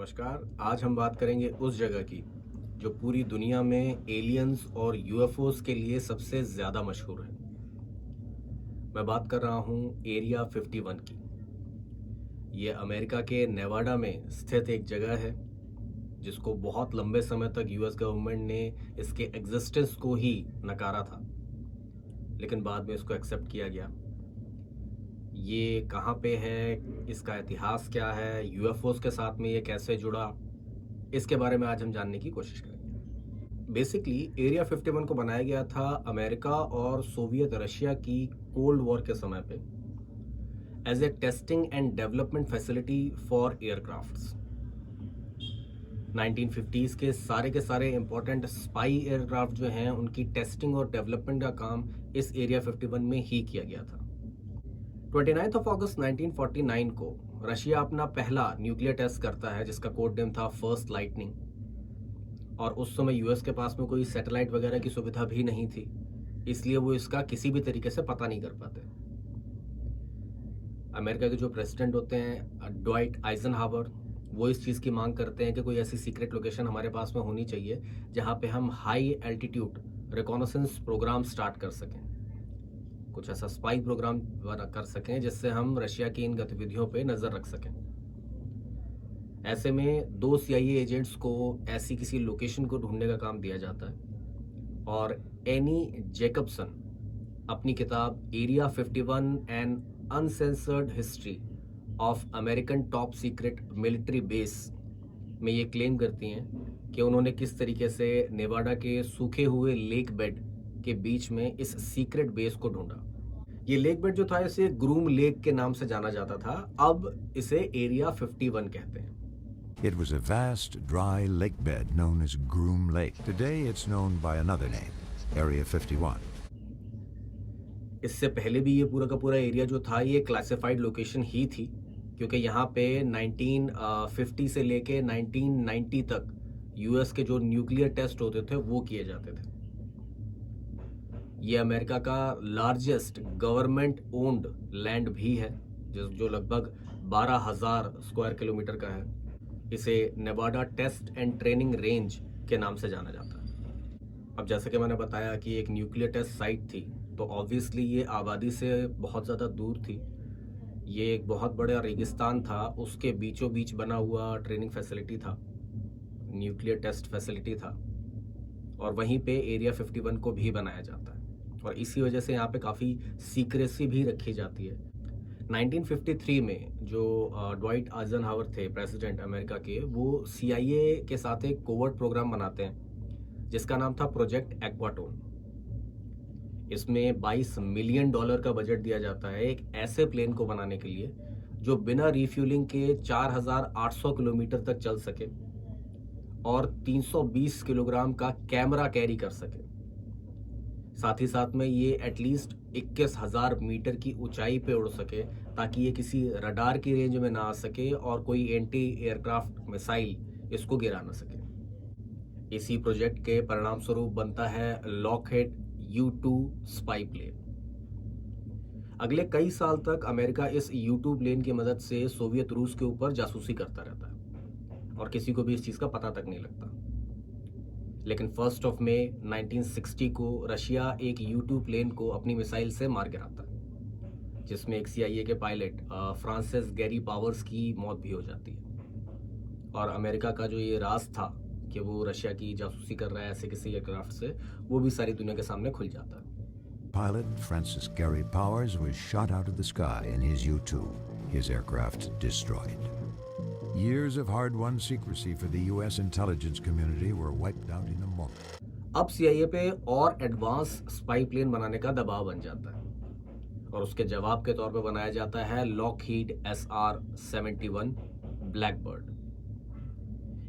नमस्कार। आज हम बात करेंगे उस जगह की जो पूरी दुनिया में एलियंस और यूएफओस के लिए सबसे ज़्यादा मशहूर है। मैं बात कर रहा हूँ एरिया 51 की। ये अमेरिका के नेवाडा में स्थित एक जगह है जिसको बहुत लंबे समय तक यूएस गवर्नमेंट ने इसके एग्जिस्टेंस को ही नकारा था, लेकिन बाद में इसको एक्सेप्ट किया गया। ये कहाँ पे है, इसका इतिहास क्या है, यूएफओस के साथ में ये कैसे जुड़ा, इसके बारे में आज हम जानने की कोशिश करेंगे। बेसिकली एरिया 51 को बनाया गया था अमेरिका और सोवियत रशिया की कोल्ड वॉर के समय पे as a testing and development facility for aircrafts. 1950s के सारे इंपॉर्टेंट स्पाई एयरक्राफ्ट जो हैं उनकी टेस्टिंग और डेवलपमेंट का काम इस एरिया 51 में ही किया गया था। 29 अगस्त 1949 को रशिया अपना पहला न्यूक्लियर टेस्ट करता है जिसका कोड नेम था फर्स्ट लाइटनिंग। और उस समय यूएस के पास में कोई सैटेलाइट वगैरह की सुविधा भी नहीं थी, इसलिए वो इसका किसी भी तरीके से पता नहीं कर पाते। अमेरिका के जो प्रेसिडेंट होते हैं ड्वाइट आइजनहावर, वो इस चीज़ की मांग करते हैं कि कोई ऐसी सीक्रेट लोकेशन हमारे पास में होनी चाहिए जहाँ पे हम high altitude reconnaissance programme start कर सकें, कुछ ऐसा स्पाई प्रोग्राम कर सकें जिससे हम रशिया की इन गतिविधियों पे नज़र रख सकें। ऐसे में दो सीआईए एजेंट्स को ऐसी किसी लोकेशन को ढूंढने का काम दिया जाता है और एनी जैकबसन अपनी किताब area 51 and uncensored history of American top secret military base में ये क्लेम करती हैं कि उन्होंने किस तरीके से नेवाडा के सूखे हुए लेक बेड के बीच में इस सीक्रेट बेस को ढूंढा। ये लेक बेड जो था इसे ग्रूम लेक के नाम से जाना जाता था, अब इसे एरिया 51 कहते हैं। It was a vast, dry lake bed known as Groom Lake. Today it's known by another name, Area 51. इससे पहले भी ये पूरा का पूरा एरिया जो था ये क्लासिफाइड लोकेशन ही थी, क्योंकि यहाँ पे 1950 से लेके 1990 तक यूएस के जो न्यूक्लियर टेस्ट होते थे वो किए जाते थे। ये अमेरिका का लार्जेस्ट गवर्नमेंट ओन्ड लैंड भी है जो लगभग 12,000 स्क्वायर किलोमीटर का है। इसे Nevada test and training range के नाम से जाना जाता है। अब जैसे कि मैंने बताया कि एक न्यूक्लियर टेस्ट साइट थी, तो ऑब्वियसली ये आबादी से बहुत ज़्यादा दूर थी। ये एक बहुत बड़ा रेगिस्तान था, उसके बीचों बीच बना हुआ ट्रेनिंग फैसिलिटी था, न्यूक्लियर टेस्ट फैसिलिटी था, और वहीं पे एरिया 51 को भी बनाया जाता है और इसी वजह से यहाँ पे काफ़ी सीक्रेसी भी रखी जाती है। 1953 में जो ड्वाइट आइजनहावर थे प्रेसिडेंट अमेरिका के, वो सीआईए के साथ एक कोवर्ट प्रोग्राम बनाते हैं जिसका नाम था प्रोजेक्ट एक्वाटोन। इसमें $22 मिलियन का बजट दिया जाता है एक ऐसे प्लेन को बनाने के लिए जो बिना रिफ्यूलिंग के 4,800 किलोमीटर तक चल सके और 320 किलोग्राम का कैमरा कैरी कर सके। साथ ही साथ में ये एटलीस्ट 21,000 मीटर की ऊंचाई पे उड़ सके ताकि ये किसी रडार की रेंज में ना आ सके और कोई एंटी एयरक्राफ्ट मिसाइल इसको गिरा ना सके। इसी प्रोजेक्ट के परिणाम स्वरूप बनता है लॉकहेड U-2 स्पाई प्लेन। अगले कई साल तक अमेरिका इस U-2 प्लेन की मदद से सोवियत रूस के ऊपर जासूसी करता रहता है और किसी को भी इस चीज़ का पता तक नहीं लगता। लेकिन 1 मई 1960 को रशिया एक U-2 प्लेन को अपनी मिसाइल से मार गिराता है, जिसमें एक सीआईए के पायलट फ्रांसिस गैरी पावर्स की मौत भी हो जाती है। और अमेरिका का जो ये राज था कि वो रशिया की जासूसी कर रहा है ऐसे किसी एयरक्राफ्ट से, वो भी सारी दुनिया के सामने खुल जाता है। Pilot Francis Gary Powers was shot out of the sky in his U-2, his aircraft destroyed. Years of hard-won secrecy for the U.S. intelligence community were wiped out in a moment. अब CIA पे और advance spy plane बनाने का दबाव बन जाता है और उसके जवाब के तौर पे बनाया जाता है लॉकहीड SR-71 ब्लैकबर्ड।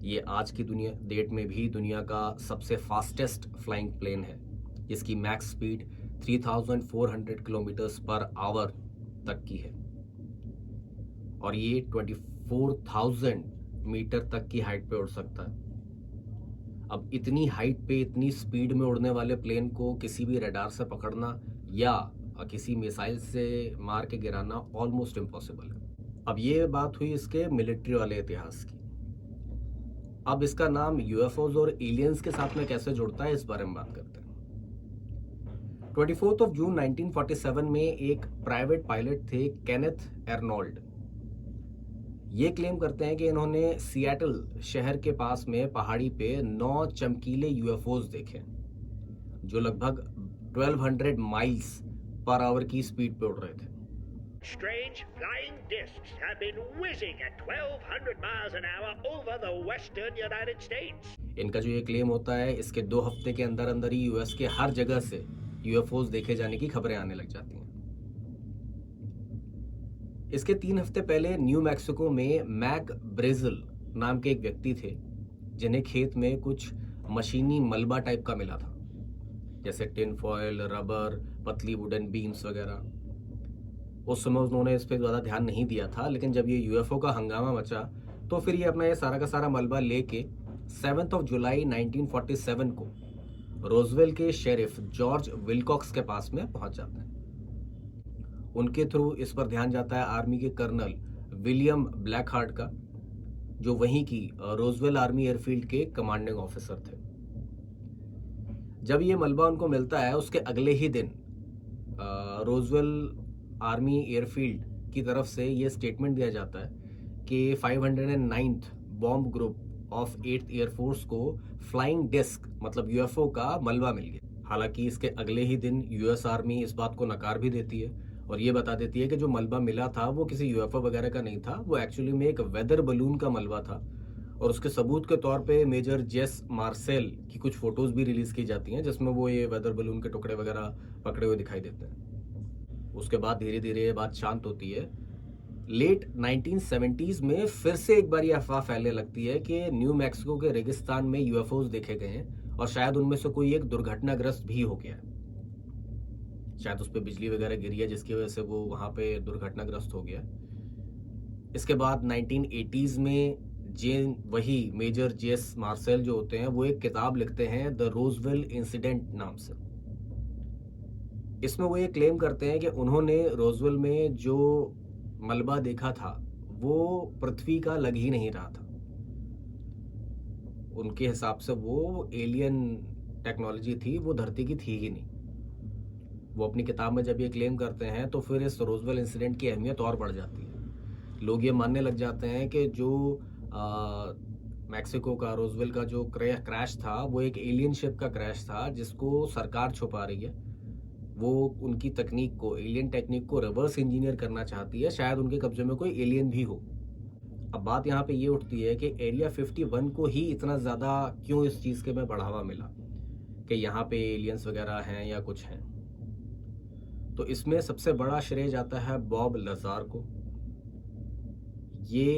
ये आज की डेट में भी दुनिया का सबसे फास्टेस्ट फ्लाइंग प्लेन है, जिसकी max speed 3,400 kilometres per hour तक की है और ये 24,000 मीटर तक की हाइट पे उड़ सकता है। अब इतनी हाइट पे इतनी स्पीड में उड़ने वाले प्लेन को किसी भी रडार से पकड़ना या किसी मिसाइल से मार के गिराना ऑलमोस्ट इम्पॉसिबल है। अब ये बात हुई इसके मिलिट्री वाले इतिहास की। अब इसका नाम यूएफओज और एलियंस के साथ में कैसे जुड़ता है, इस बारे में बात करते हैं। 24 जून 1947 में एक प्राइवेट पायलट थे, केनेथ एर्नोल्ड। ये क्लेम करते हैं कि इन्होंने सिएटल शहर के पास में पहाड़ी पे 9 चमकीले यूएफओज देखे, जो लगभग 1200 माइल्स पर आवर की स्पीड पे उड़ रहे थे। Strange flying discs have been whizzing at 1200 miles an hour over the western United States. इनका जो ये क्लेम होता है, इसके 2 हफ्ते के अंदर अंदर ही यूएस के हर जगह से यूएफओज देखे जाने की खबरें आने लग जाती हैं। इसके 3 हफ्ते पहले न्यू मैक्सिको में मैक ब्रेजिल नाम के एक व्यक्ति थे, जिन्हें खेत में कुछ मशीनी मलबा टाइप का मिला था, जैसे टिन फॉयल, रबर, पतली वुडन बीम्स वगैरह। उस समय उन्होंने इस पर ज़्यादा ध्यान नहीं दिया था, लेकिन जब ये यूएफओ का हंगामा मचा तो फिर ये अपना ये सारा का सारा मलबा लेके 7 जुलाई 1947 को रोजवेल के शेरिफ जॉर्ज विलकॉक्स के पास में पहुंच जाते हैं। उनके थ्रू इस पर ध्यान जाता है आर्मी के कर्नल विलियम ब्लैकहार्ट का, जो वहीं की रोजवेल आर्मी एयरफील्ड के कमांडिंग ऑफिसर थे। जब ये मलबा उनको मिलता है, उसके अगले ही दिन रोजवेल आर्मी एयरफील्ड की तरफ से ये स्टेटमेंट दिया जाता है कि 509th bomb group of 8th air force को फ्लाइंग डिस्क मतलब यूएफओ का मलबा मिल गया। हालांकि इसके अगले ही दिन यूएस आर्मी इस बात को नकार भी देती है और ये बता देती है कि जो मलबा मिला था वो किसी यूएफओ वगैरह का नहीं था, वो एक्चुअली में एक वेदर बलून का मलबा था। और उसके सबूत के तौर पे मेजर जेस मार्सेल की कुछ फोटोज भी रिलीज की जाती हैं, जिसमें वो ये वेदर बलून के टुकड़े वगैरह पकड़े हुए दिखाई देते हैं। उसके बाद धीरे धीरे ये बात शांत होती है। लेट 1970s में फिर से एक बार ये अफवाह फैलने लगती है कि न्यू मैक्सिको के रेगिस्तान में यूएफओज देखे गए हैं और शायद उनमें से कोई एक दुर्घटनाग्रस्त भी हो गया है। शायद उस पर बिजली वगैरह गिरी है, जिसकी वजह से वो वहां पे दुर्घटनाग्रस्त हो गया। इसके बाद 1980s में वही मेजर जेस मार्सेल जो होते हैं, वो एक किताब लिखते हैं द रोजवेल इंसिडेंट नाम से। इसमें वो ये क्लेम करते हैं कि उन्होंने रोजवेल में जो मलबा देखा था वो पृथ्वी का लग ही नहीं रहा था। उनके हिसाब से वो एलियन टेक्नोलॉजी थी, वो धरती की थी ही नहीं। वो अपनी किताब में जब ये क्लेम करते हैं तो फिर इस रोजवेल इंसिडेंट की अहमियत और बढ़ जाती है। लोग ये मानने लग जाते हैं कि जो मैक्सिको का रोजवेल का जो क्रैश था वो एक एलियन शिप का क्रैश था, जिसको सरकार छुपा रही है। वो उनकी तकनीक को, एलियन टेक्निक को रिवर्स इंजीनियर करना चाहती है। शायद उनके कब्जे में कोई एलियन भी हो। अब बात यहाँ पे ये उठती है कि एरिया 51 को ही इतना ज़्यादा क्यों इस चीज़ के में बढ़ावा मिला कि यहाँ पे एलियंस वगैरह हैं या कुछ हैं। तो इसमें सबसे बड़ा श्रेय जाता है बॉब लजार को। ये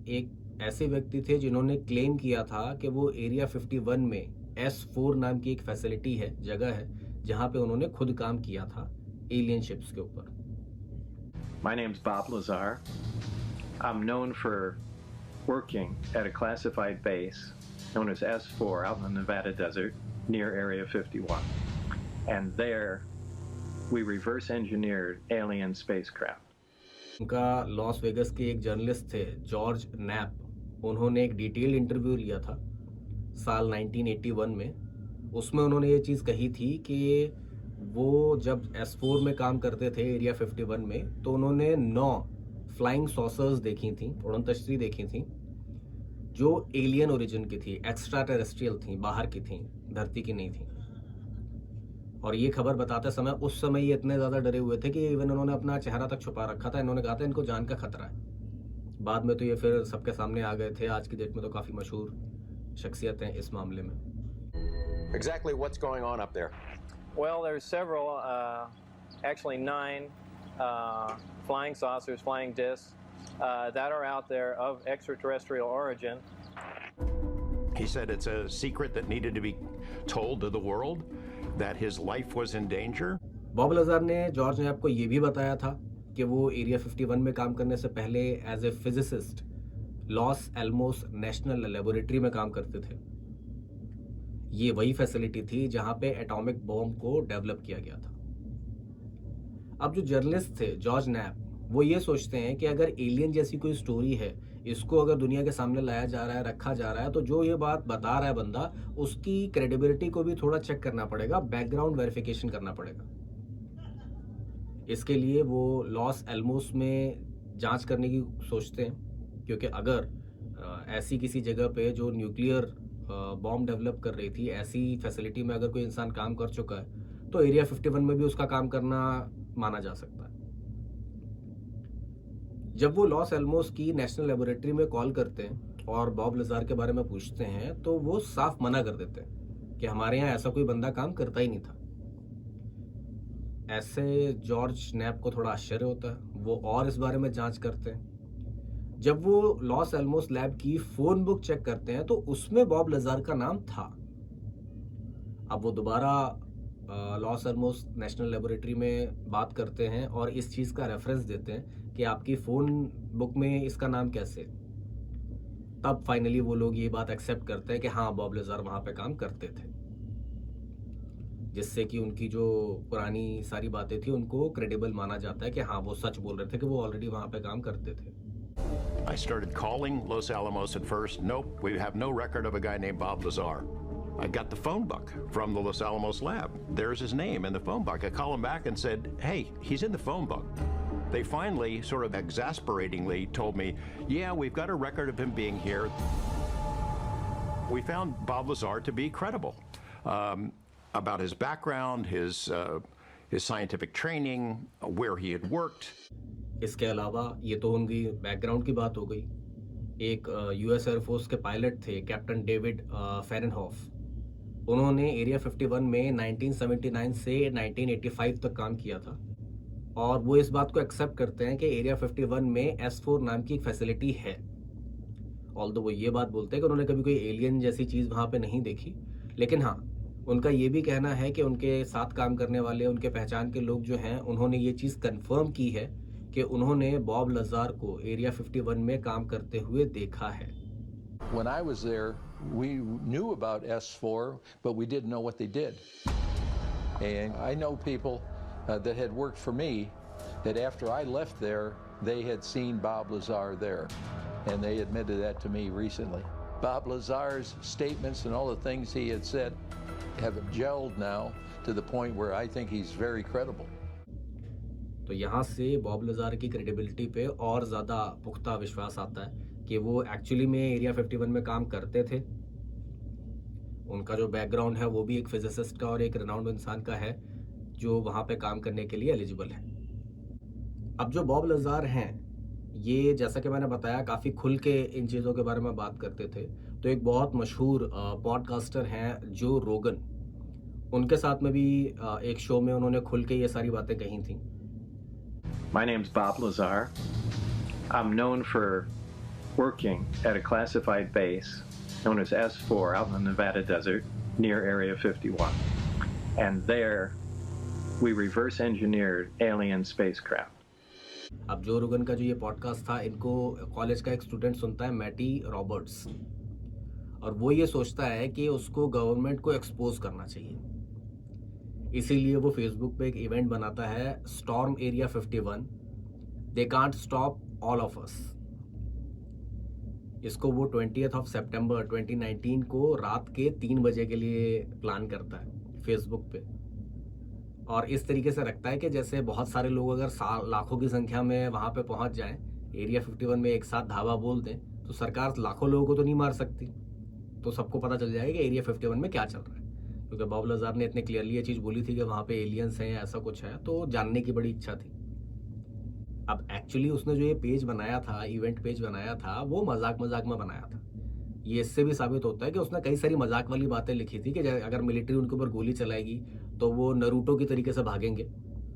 एक ऐसे व्यक्ति थे जिन्होंने क्लेम किया था कि वो एरिया 51 में S4 नाम की एक फैसिलिटी है, जगह है, जहां पे उन्होंने खुद काम किया था एलियन शिप्स के ऊपर। My name's Bob Lazar. I'm known for working at a classified base known as S4 out in the Nevada desert near Area 51. And there we reverse engineered alien spacecraft. उनका Las Vegas के एक journalist थे George nap, उन्होंने एक detail interview लिया था साल 1981 में। उसमें उन्होंने ये चीज़ कही थी कि वो जब S4 में काम करते थे एरिया 51 में, तो उन्होंने 9 फ्लाइंग सॉसर्स देखी थी, उड़न तश्तरी देखी थी, जो एलियन ओरिजिन की थी, एक्स्ट्रा टेरेस्ट्रियल थी, बाहर की थी, धरती की नहीं थी। और ये खबर बताते समय उस समय ये इतने ज़्यादा डरे हुए थे कि इवन उन्होंने अपना चेहरा तक छुपा रखा था। इन्होंने कहा था इनको जान का खतरा है। बाद में तो ये फिर सबके सामने आ गए थे। आज की डेट में तो काफ़ी मशहूर शख्सियत हैं इस मामले में। Exactly what's going on up there? Well, there's several, actually 9 flying saucers, flying discs that are out there of extraterrestrial origin. He said it's a secret that needed to be told to the world, that his life was in danger. Bob Lazare ने George nap को ये भी बताया था कि वो area 51 में काम करने से पहले as a physicist Los Alamos national laboratory में काम करते थे। ये वही फैसिलिटी थी जहां पे एटॉमिक बॉम्ब को डेवलप किया गया था। अब जो जर्नलिस्ट थे जॉर्ज नैप, वो ये सोचते हैं कि अगर एलियन जैसी कोई स्टोरी है इसको अगर दुनिया के सामने लाया जा रहा है, रखा जा रहा है, तो जो ये बात बता रहा है बंदा, उसकी क्रेडिबिलिटी को भी थोड़ा चेक करना पड़ेगा, बैकग्राउंड वेरिफिकेशन करना पड़ेगा। इसके लिए वो लॉस एल्मोस में जांच करने की सोचते हैं, क्योंकि अगर ऐसी किसी जगह पे जो न्यूक्लियर बॉम्ब डेवलप कर रही थी, ऐसी फैसिलिटी में अगर कोई इंसान काम कर चुका है, तो एरिया 51 में भी उसका काम करना माना जा सकता है। जब वो लॉस एल्मोस की नेशनल लेबोरेटरी में कॉल करते हैं और बॉब लज़ार के बारे में पूछते हैं, तो वो साफ मना कर देते हैं कि हमारे यहाँ ऐसा कोई बंदा काम करता ही नहीं था। ऐसे जॉर्ज नैप को थोड़ा आश्चर्य होता है, वो और इस बारे में जांच करते हैं। जब वो लॉस एल्मोस लैब की फोन बुक चेक करते हैं, तो उसमें बॉब लज़ार का नाम था। अब वो दोबारा लॉस एल्मोस नेशनल लेबोरेटरी में बात करते हैं और इस चीज़ का रेफरेंस देते हैं कि आपकी फ़ोन बुक में इसका नाम कैसे। तब फाइनली वो लोग ये बात एक्सेप्ट करते हैं कि हाँ, बॉब लज़ार वहाँ पे काम करते थे, जिससे कि उनकी जो पुरानी सारी बातें थी उनको क्रेडिबल माना जाता है कि हाँ, वो सच बोल रहे थे कि वो ऑलरेडी वहाँ पे काम करते थे। I started calling Los Alamos at first. Nope, we have no record of a guy named Bob Lazar. I got the phone book from the Los Alamos lab. There's his name in the phone book. I call him back and said, hey, he's in the phone book. They finally, sort of exasperatingly, told me, yeah, we've got a record of him being here. We found Bob Lazar to be credible about his background, his scientific training, where he had worked. इसके अलावा ये तो उनकी background की बात हो गई। एक यूएस एयरफोर्स के पायलट थे, कैप्टन डेविड फेरनहॉफ। उन्होंने एरिया 51 में 1979 से 1985 तक काम किया था और वो इस बात को एक्सेप्ट करते हैं कि एरिया 51 में S4 नाम की एक फैसिलिटी है। ऑल्दो वो ये बात बोलते हैं कि उन्होंने कभी कोई एलियन जैसी चीज़ वहाँ पे नहीं देखी, लेकिन हाँ, उनका ये भी कहना है कि उनके साथ काम करने वाले, उनके पहचान के लोग जो हैं, उन्होंने ये चीज़ कंफर्म की है कि उन्होंने बॉब लज़ार को एरिया 51 में काम करते हुए देखा है। When I was there, we knew about S4, but we didn't know what they did. And I know people that had worked for me that after I left there, they had seen Bob Lazar there. And they admitted that to me recently. Bob Lazar's statements and all the things he had said have gelled now to the point where I think he's very credible. तो यहाँ से Bob लज़ार की credibility पे और ज़्यादा पुख्ता विश्वास आता है कि वो एक्चुअली में एरिया 51 में काम करते थे। उनका जो बैकग्राउंड है वो भी एक फिजिसिस्ट का और एक रेनाउंड इंसान का है जो वहाँ पे काम करने के लिए एलिजिबल है। अब जो बॉब लज़ार हैं, ये जैसा कि मैंने बताया काफ़ी खुल के इन चीज़ों के बारे में बात करते थे। तो एक बहुत मशहूर पॉडकास्टर हैं जो रोगन, उनके साथ में भी एक शो में उन्होंने खुल के ये सारी बातें कही थी। My name's Bob Lazar. I'm known for working at a classified base known as S4 out in the Nevada desert near Area 51. And there, we reverse engineered alien spacecraft. अब जो रोगन का जो ये पॉडकास्ट था, इनको कॉलेज का एक स्टूडेंट सुनता है, मैटी रॉबर्ट्स, और वो ये सोचता है कि उसको गवर्नमेंट को एक्सपोज करना चाहिए। इसीलिए वो फेसबुक पे एक इवेंट बनाता है, storm area 51, they can't stop all of us. इसको वो 20 सितंबर 2019 को रात के 3 बजे के लिए प्लान करता है फेसबुक पे, और इस तरीके से रखता है कि जैसे बहुत सारे लोग अगर लाखों की संख्या में वहाँ पे पहुँच जाएं, एरिया 51 में एक साथ धावा बोल दें, तो सरकार लाखों लोगों को तो नहीं मार सकती, तो सबको पता चल जाएगा कि एरिया 51 में क्या चल रहा है। क्योंकि बॉब लज़ार ने इतने क्लियरली ये चीज़ बोली थी कि वहाँ पे एलियंस हैं या ऐसा कुछ है, तो जानने की बड़ी इच्छा थी। अब एक्चुअली उसने जो ये पेज बनाया था, इवेंट पेज बनाया था, वो मजाक में बनाया था। ये इससे भी साबित होता है कि उसने कई सारी मजाक वाली बातें लिखी थी कि अगर मिलिट्री उनके ऊपर गोली चलाएगी तो वो नरूटो की तरीके से भागेंगे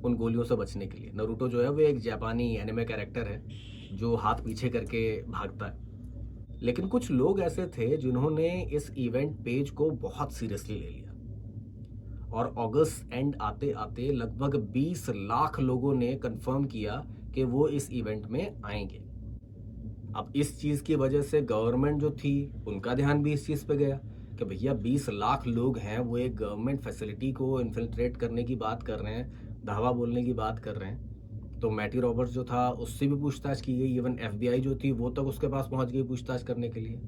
उन गोलियों से बचने के लिए। नरूटो जो है वो एक जापानी एनिमे कैरेक्टर है जो हाथ पीछे करके भागता है। लेकिन कुछ लोग ऐसे थे जिन्होंने इस इवेंट पेज को बहुत सीरियसली ले लिया, और अगस्त एंड आते आते लगभग 20 लाख लोगों ने कंफर्म किया कि वो इस इवेंट में आएंगे। अब इस चीज़ की वजह से गवर्नमेंट जो थी उनका ध्यान भी इस चीज़ पे गया कि भैया 20 लाख लोग हैं, वो एक गवर्नमेंट फैसिलिटी को इन्फिल्ट्रेट करने की बात कर रहे हैं, धावा बोलने की बात कर रहे हैं, तो मैटी रॉबर्ट्स जो था उससे भी पूछताछ की गई, इवन FBI जो थी वो तक उसके पास पहुंच गई पूछताछ करने के लिए।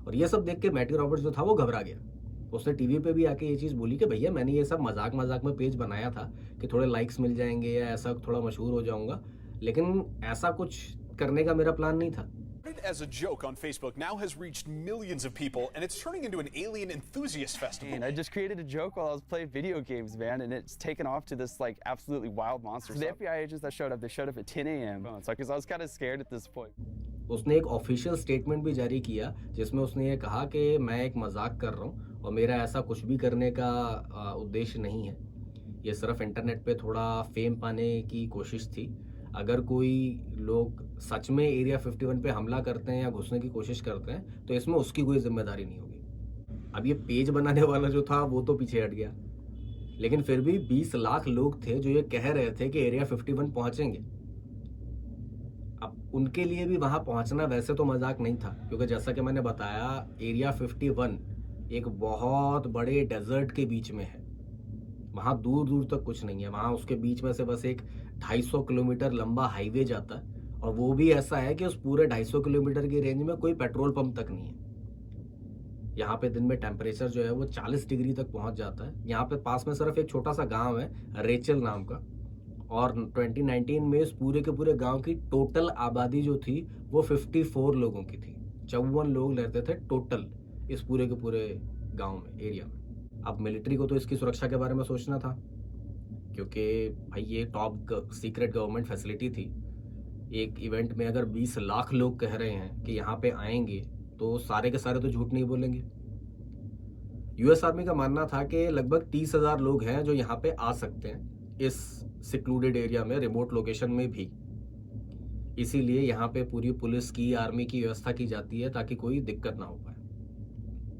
और ये सब देख के मैटी रॉबर्ट्स जो था वो घबरा गया। उसने टीवी पे भी आके ये चीज़ बोली कि भैया मैंने ये सब मजाक मजाक में पेज बनाया था कि थोड़े लाइक्स मिल जाएंगे या ऐसा थोड़ा मशहूर हो जाऊंगा, लेकिन ऐसा कुछ करने का मेरा प्लान नहीं था। Started as a joke on Facebook, now has reached millions of people, and it's turning into an alien enthusiast festival. And I just created a joke while I was playing video games, man, and it's taken off to this like absolutely wild monster. So the FBI agents that showed up, they showed up at 10 a.m. So because I was kind of scared at this point. उसने एक official statement भी जारी किया जिसमें उसने ये कहा कि मैं एक मजाक कर रहा हूँ और मेरा ऐसा कुछ भी करने का उद्देश्य नहीं है। ये सिर्फ इंटरनेट पे थोड़ा फेम पाने की कोशिश थी। अगर कोई लोग सच में एरिया 51 पे हमला करते हैं या घुसने की कोशिश करते हैं तो इसमें उसकी कोई जिम्मेदारी नहीं होगी। अब ये पेज बनाने वाला जो था वो तो पीछे हट गया, लेकिन फिर भी 20 लाख लोग थे जो ये कह रहे थे कि एरिया 51 पहुंचेंगे। अब उनके लिए भी वहां पहुंचना वैसे तो मजाक नहीं था, क्योंकि जैसा कि मैंने बताया एरिया 51 एक बहुत बड़े डेजर्ट के बीच में है। वहाँ दूर दूर तक कुछ नहीं है। वहाँ उसके बीच में से बस एक 250 किलोमीटर लंबा हाईवे जाता है, और वो भी ऐसा है कि उस पूरे 250 किलोमीटर की रेंज में कोई पेट्रोल पंप तक नहीं है। यहाँ पे दिन में टेम्परेचर जो है वो 40 डिग्री तक पहुँच जाता है। यहाँ पे पास में सिर्फ एक छोटा सा गांव है रेचल नाम का, और 2019 में इस पूरे के पूरे गांव की टोटल आबादी जो थी वो 54 लोगों की थी। 54 लोग रहते थे टोटल इस पूरे के पूरे गांव में, एरिया में। अब मिलिट्री को तो इसकी सुरक्षा के बारे में सोचना था, क्योंकि भाई ये टॉप सीक्रेट गवर्नमेंट फैसिलिटी थी। एक इवेंट में अगर 20 लाख लोग कह रहे हैं कि यहाँ पे आएंगे तो सारे के सारे तो झूठ नहीं बोलेंगे। यूएस आर्मी का मानना था कि लगभग 30,000 लोग हैं जो यहाँ पे आ सकते हैं इस सिक्लूडेड एरिया में, रिमोट लोकेशन में भी। इसीलिए यहाँ पे पूरी पुलिस की, आर्मी की व्यवस्था की जाती है ताकि कोई दिक्कत ना हो पाए।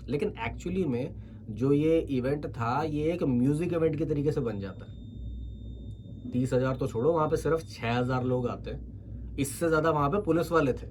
लेकिन एक्चुअली में जो ये इवेंट था ये एक म्यूजिक इवेंट के तरीके से बन जाता है। 30,000 तो छोड़ो, वहां पे सिर्फ 6,000 लोग आते हैं। इससे ज्यादा वहां पे पुलिस वाले थे।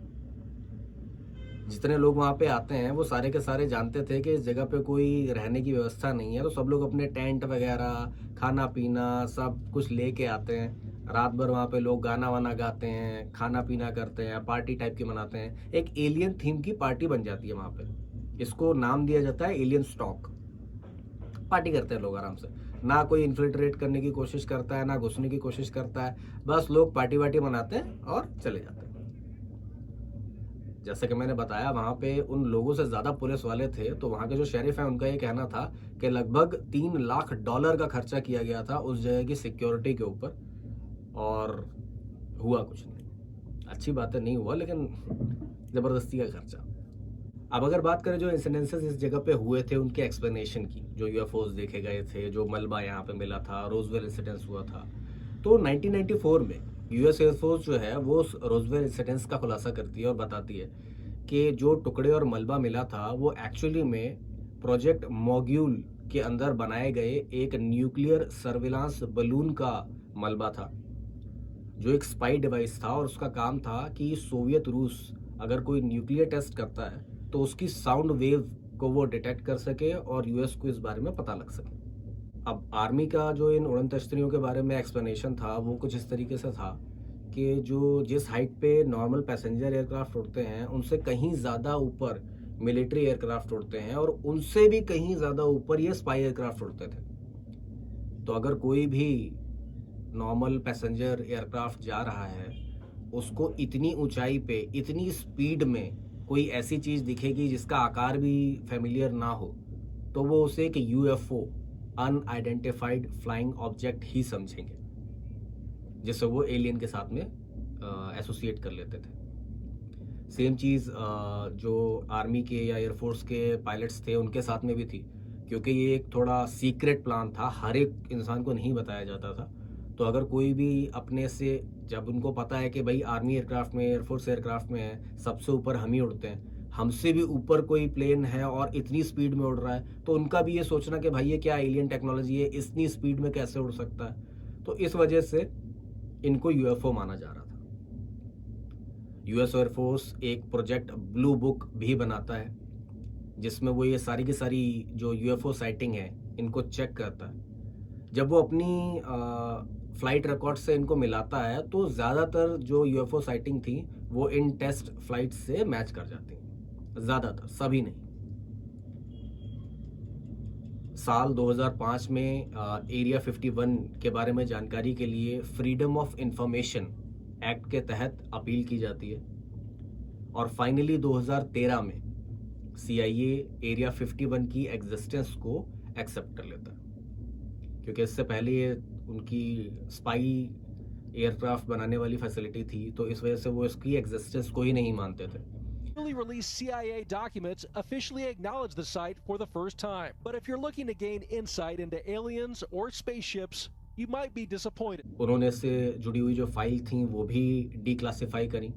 जितने लोग वहां पे आते हैं वो सारे के सारे जानते थे कि इस जगह पे कोई रहने की व्यवस्था नहीं है, तो सब लोग अपने टेंट वगैरह, खाना पीना सब कुछ लेके आते हैं। रात भर वहां पे लोग गाना वाना गाते हैं, खाना पीना करते हैं, पार्टी टाइप की मनाते हैं। एक एलियन थीम की पार्टी बन जाती है वहां पे। इसको नाम दिया जाता है एलियन स्टॉक। पार्टी करते हैं लोग आराम से, ना कोई इन्फिल्ट्रेट करने की कोशिश करता है, ना घुसने की कोशिश करता है। बस लोग पार्टी वार्टी मनाते हैं और चले जाते हैं। जैसे कि मैंने बताया वहां पे उन लोगों से ज्यादा पुलिस वाले थे, तो वहां के जो शेरिफ है उनका ये कहना था कि लगभग $3 लाख का खर्चा किया गया था उस जगह की सिक्योरिटी के ऊपर, और हुआ कुछ नहीं। अच्छी बात है नहीं हुआ, लेकिन जबरदस्ती का खर्चा। अब अगर बात करें जो इंसिडेंसेस इस जगह पे हुए थे उनके एक्सप्लेनेशन की, जो यूएफओज देखे गए थे, जो मलबा यहाँ पे मिला था, रोजवेल इंसिडेंस हुआ था, तो 1994 में यूएस एयरफोर्स जो है वो रोजवेल इंसिडेंस का खुलासा करती है और बताती है कि जो टुकड़े और मलबा मिला था वो एक्चुअली में प्रोजेक्ट मॉड्यूल के अंदर बनाए गए एक न्यूक्लियर सर्विलांस बलून का मलबा था, जो एक स्पाई डिवाइस था। और उसका काम था कि सोवियत रूस अगर कोई न्यूक्लियर टेस्ट करता है तो उसकी साउंड वेव को वो डिटेक्ट कर सके और यूएस को इस बारे में पता लग सके। अब आर्मी का जो इन उड़न तश्तरियों के बारे में एक्सप्लेनेशन था वो कुछ इस तरीके से था कि जो जिस हाइट पे नॉर्मल पैसेंजर एयरक्राफ्ट उड़ते हैं उनसे कहीं ज़्यादा ऊपर मिलिट्री एयरक्राफ्ट उड़ते हैं, और उनसे भी कहीं ज़्यादा ऊपर ये स्पाई एयरक्राफ्ट उड़ते थे। तो अगर कोई भी नॉर्मल पैसेंजर एयरक्राफ्ट जा रहा है, उसको इतनी ऊंचाई पे इतनी स्पीड में कोई ऐसी चीज़ दिखेगी जिसका आकार भी फेमिलियर ना हो, तो वो उसे एक यूएफओ, अनआइडेंटिफाइड फ्लाइंग ऑब्जेक्ट ही समझेंगे, जिससे वो एलियन के साथ में एसोसिएट कर लेते थे। सेम चीज़ जो आर्मी के या एयरफोर्स के पायलट्स थे उनके साथ में भी थी, क्योंकि ये एक थोड़ा सीक्रेट प्लान था, हर एक इंसान को नहीं बताया जाता था। तो अगर कोई भी अपने से, जब उनको पता है कि भाई आर्मी एयरक्राफ्ट में, एयरफोर्स एयरक्राफ्ट में है, सबसे ऊपर हम ही उड़ते हैं, हमसे भी ऊपर कोई प्लेन है और इतनी स्पीड में उड़ रहा है, तो उनका भी ये सोचना कि भाई ये क्या एलियन टेक्नोलॉजी है, इतनी स्पीड में कैसे उड़ सकता है। तो इस वजह से इनको यूएफओ माना जा रहा था। यूएस एयरफोर्स एक प्रोजेक्ट ब्लू बुक भी बनाता है, जिसमें वो ये सारी की सारी जो यूएफओ साइटिंग है इनको चेक करता है। जब वो अपनी फ्लाइट रिकॉर्ड से इनको मिलाता है तो ज़्यादातर जो यूएफओ साइटिंग थी वो इन टेस्ट फ्लाइट से मैच कर जाती हैं, ज़्यादातर, सभी नहीं। साल 2005 में एरिया 51 के बारे में जानकारी के लिए फ्रीडम ऑफ इंफॉर्मेशन एक्ट के तहत अपील की जाती है और फाइनली 2013 में CIA एरिया 51 की एग्जिस्टेंस को एक्सेप्ट कर लेता है, क्योंकि इससे पहले ये उनकी स्पाई एयरक्राफ्ट बनाने वाली फैसिलिटी थी, तो इस वजह से वो इसकी एग्जिस्टेंस को ही नहीं मानते थे। Newly released CIA documents officially acknowledge the site for the first time. But if you're looking to gain insight into aliens or spaceships, you might be disappointed. उन्होंने इससे जुड़ी हुई जो फाइल थी वो भी डीक्लासिफाई करी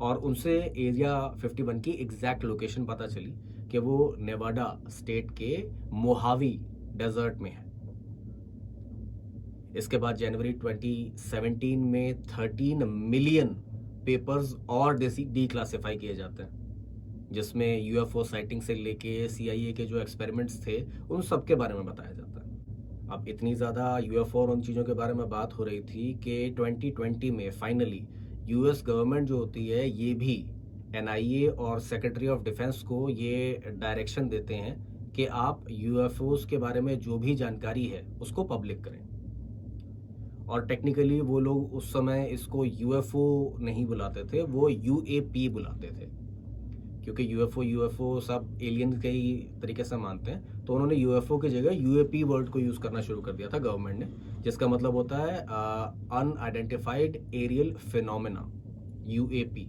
और उनसे एरिया 51 की एग्जैक्ट लोकेशन पता चली कि वो नेवाडा स्टेट के मोहावी डेजर्ट में है। इसके बाद जनवरी 2017 में 13 मिलियन पेपर्स और डीक्लासिफाई किए जाते हैं, जिसमें यूएफओ साइटिंग से लेके CIA के जो एक्सपेरिमेंट्स थे उन सब के बारे में बताया जाता है। अब इतनी ज़्यादा यूएफओ और उन चीज़ों के बारे में बात हो रही थी कि 2020 में फाइनली US गवर्नमेंट जो होती है ये भी NIA और सेक्रेटरी ऑफ डिफेंस को ये डायरेक्शन देते हैं कि आप UFOs के बारे में जो भी जानकारी है उसको पब्लिक करें। और टेक्निकली वो लोग उस समय इसको UFO नहीं बुलाते थे, वो UAP बुलाते थे, क्योंकि UFO सब एलियन के ही तरीके से मानते हैं, तो उन्होंने UFO की जगह UAP वर्ड को यूज़ करना शुरू कर दिया था गवर्नमेंट ने, जिसका मतलब होता है अनआइडेंटिफाइड एरियल फिनोमेना, UAP।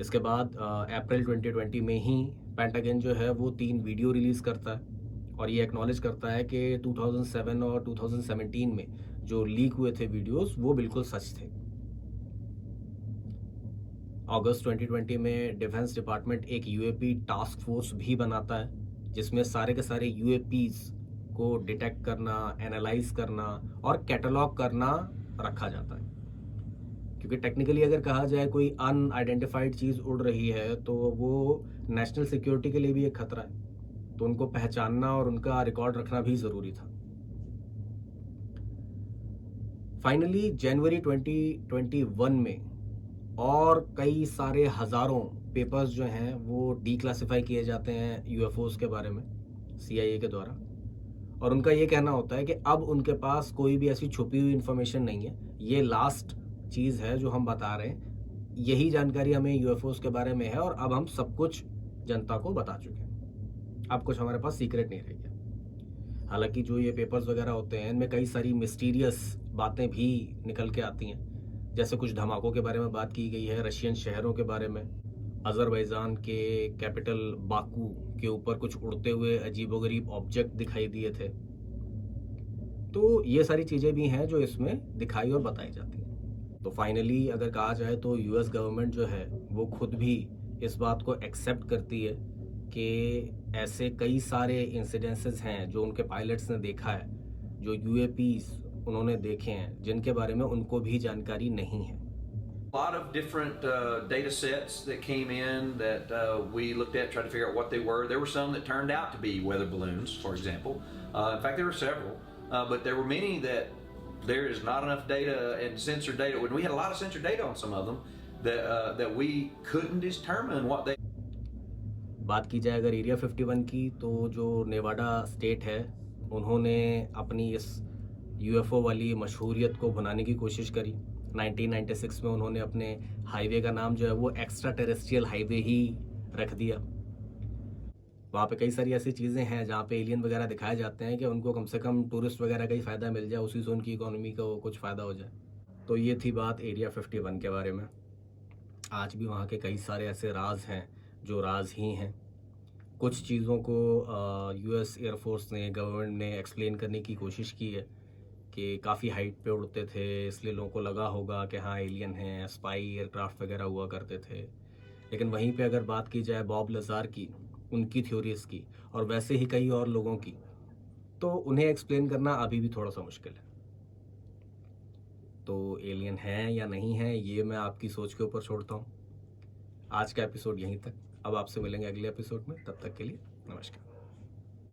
इसके बाद अप्रैल 2020 में ही पेंटागन जो है वो 3 वीडियो रिलीज़ करता है और ये एक्नॉलेज करता है कि 2007 और 2017 में जो लीक हुए थे वीडियोस वो बिल्कुल सच थे। अगस्त 2020 में डिफेंस डिपार्टमेंट एक UAP टास्क फोर्स भी बनाता है, जिसमें सारे के सारे UAPs को डिटेक्ट करना, एनालाइज करना और कैटलॉग करना रखा जाता है, क्योंकि टेक्निकली अगर कहा जाए कोई अनआइडेंटिफाइड चीज़ उड़ रही है तो वो नेशनल सिक्योरिटी के लिए भी एक खतरा है, तो उनको पहचानना और उनका रिकॉर्ड रखना भी ज़रूरी था। फाइनली जनवरी 2021 में और कई सारे हज़ारों पेपर्स जो हैं वो डीक्लासिफाई किए जाते हैं UFOs के बारे में CIA के द्वारा, और उनका ये कहना होता है कि अब उनके पास कोई भी ऐसी छुपी हुई इन्फॉर्मेशन नहीं है, ये लास्ट चीज़ है जो हम बता रहे हैं, यही जानकारी हमें UFOs के बारे में है और अब हम सब कुछ जनता को बता चुके हैं, अब कुछ हमारे पास सीक्रेट नहीं रह गया। हालांकि जो ये पेपर्स वगैरह होते हैं इनमें कई सारी मिस्टीरियस बातें भी निकल के आती हैं, जैसे कुछ धमाकों के बारे में बात की गई है, रशियन शहरों के बारे में, अज़रबैजान के कैपिटल बाकू के ऊपर कुछ उड़ते हुए अजीबोगरीब ऑब्जेक्ट दिखाई दिए थे। तो ये सारी चीज़ें भी हैं जो इसमें दिखाई और बताई जाती हैं। तो फाइनली अगर कहा जाए तो US गवर्नमेंट जो है वो खुद भी इस बात को एक्सेप्ट करती है कि ऐसे कई सारे इंसिडेंसेस हैं जो उनके पायलट्स ने देखा है, जो UAPs उन्होंने देखे हैं, जिनके बारे में उनको भी जानकारी नहीं है। A lot of different data sets that came in that we looked at, tried to figure out what they were. There were some that turned out to be weather balloons, for example. In fact, there were several, but there were many that there is not enough data and sensor data. When we had a lot of sensor data on some of them, that we couldn't determine what they. बात की जाए अगर area 51 की, तो जो Nevada state है उन्होंने अपनी इस UFO वाली मशहूरियत को भुनाने की कोशिश करी। 1996 में उन्होंने अपने हाईवे का नाम जो है वो एक्स्ट्रा टेरेस्ट्रियल हाईवे ही रख दिया। वहाँ पे कई सारी ऐसी चीज़ें हैं जहाँ पे एलियन वगैरह दिखाए जाते हैं कि उनको कम से कम टूरिस्ट वगैरह का ही फ़ायदा मिल जाए, उसी से उनकी इकोनॉमी को कुछ फ़ायदा हो जाए। तो ये थी बात एरिया 51 के बारे में। आज भी वहाँ के कई सारे ऐसे राज हैं जो राज ही हैं। कुछ चीज़ों को US एयरफोर्स ने, गवर्नमेंट ने एक्सप्लेन करने की कोशिश की है कि काफ़ी हाइट पे उड़ते थे, इसलिए लोगों को लगा होगा कि हाँ एलियन हैं, स्पाई एयरक्राफ्ट वगैरह हुआ करते थे। लेकिन वहीं पे अगर बात की जाए बॉब लज़ार की, उनकी थ्योरीज़ की, और वैसे ही कई और लोगों की, तो उन्हें एक्सप्लेन करना अभी भी थोड़ा सा मुश्किल है। तो एलियन हैं या नहीं हैं ये मैं आपकी सोच के ऊपर छोड़ता हूँ। आज का एपिसोड यहीं तक। अब आपसे मिलेंगे अगले एपिसोड में, तब तक के लिए नमस्कार।